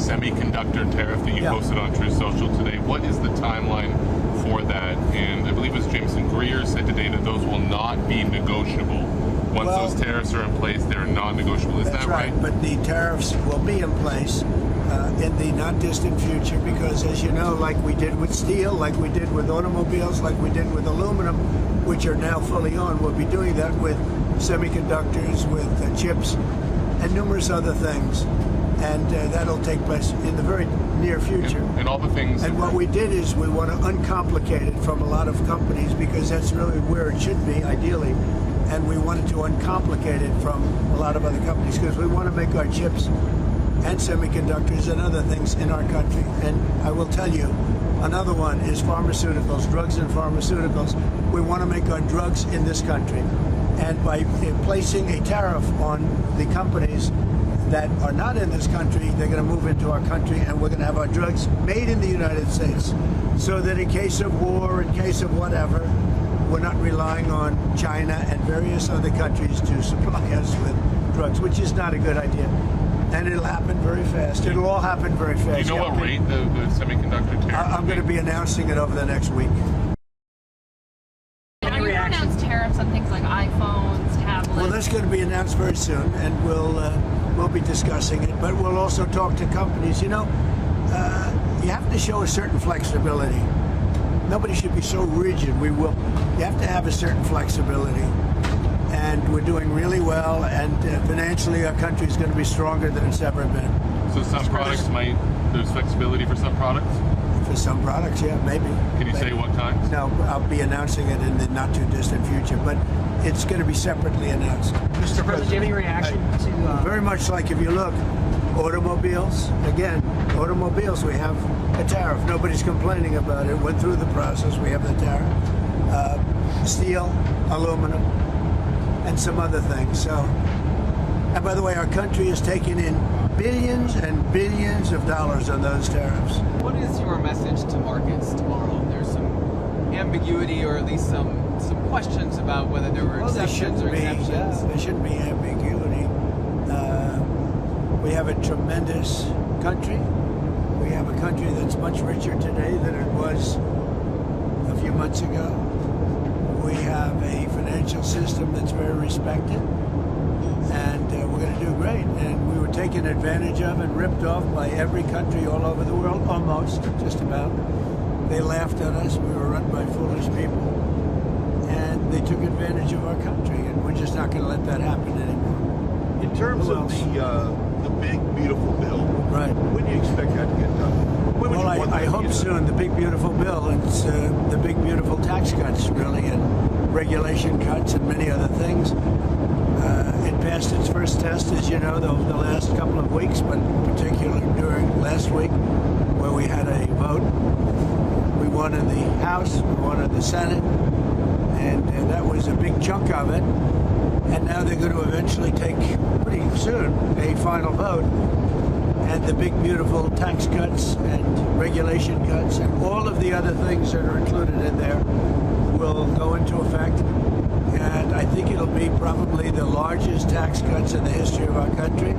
semiconductor tariff that you posted on Truth Social today. What is the timeline for that? And I believe it was Jameson Greer said today that those will not be negotiable. Once those tariffs are in place, they're non-negotiable. Is that right? But the tariffs will be in place in the not-distant future because, as you know, like we did with steel, like we did with automobiles, like we did with aluminum, which are now fully on, we'll be doing that with semiconductors, with chips, and numerous other things. And that'll take place in the very near future. And all the things. And what we did is we want to uncomplicate it from a lot of companies because that's really where it should be, ideally. And we wanted to uncomplicate it from a lot of other companies because we want to make our chips and semiconductors and other things in our country. And I will tell you, another one is pharmaceuticals, drugs and pharmaceuticals. We want to make our drugs in this country. And by placing a tariff on the companies that are not in this country, they're going to move into our country and we're going to have our drugs made in the United States so that in case of war, in case of whatever, we're not relying on China and various other countries to supply us with drugs, which is not a good idea. And it'll happen very fast. It'll all happen very fast. Do you know what rate the semiconductor tariff? I'm going to be announcing it over the next week. Are you going to announce tariffs on things like iPhones, tablets? Well, that's going to be announced very soon, and we'll be discussing it. But we'll also talk to companies. You know, you have to show a certain flexibility. Nobody should be so rigid. You have to have a certain flexibility. And we're doing really well, and financially our country is going to be stronger than it's ever been. So some products there's flexibility for some products? For some products, yeah, maybe. Can you say what kinds? No, I'll be announcing it in the not too distant future, but it's going to be separately announced. Mr. President, do you have any reaction to... Very much like if you look, automobiles, again, automobiles, we have a tariff. Nobody's complaining about it. Went through the process, we have the tariff. Steel, aluminum, and some other things. So, and by the way, our country is taking in billions and billions of dollars on those tariffs. What is your message to markets tomorrow? There's some ambiguity, or at least some questions about whether there were exceptions or exemptions. There shouldn't be ambiguity. We have a tremendous country. We have a country that's much richer today than it was a few months ago. We have a financial system that's very respected, and we're going to do great. And we were taken advantage of and ripped off by every country all over the world, almost, just about. They laughed at us. We were run by foolish people, and they took advantage of our country, and we're just not going to let that happen anymore. In terms of the big, beautiful bill, right? When do you expect that to get done? Well, I hope soon. The big, beautiful bill. It's the big, beautiful tax cuts, really, and regulation cuts and many other things. It passed its first test, as you know, the last couple of weeks, but particularly during last week, where we had a vote. We won in the House, we won in the Senate, and that was a big chunk of it. And now they're going to eventually take, pretty soon, a final vote. And the big, beautiful tax cuts and regulation cuts and all of the other things that are included in there will go into effect. And I think it'll be probably the largest tax cuts in the history of our country.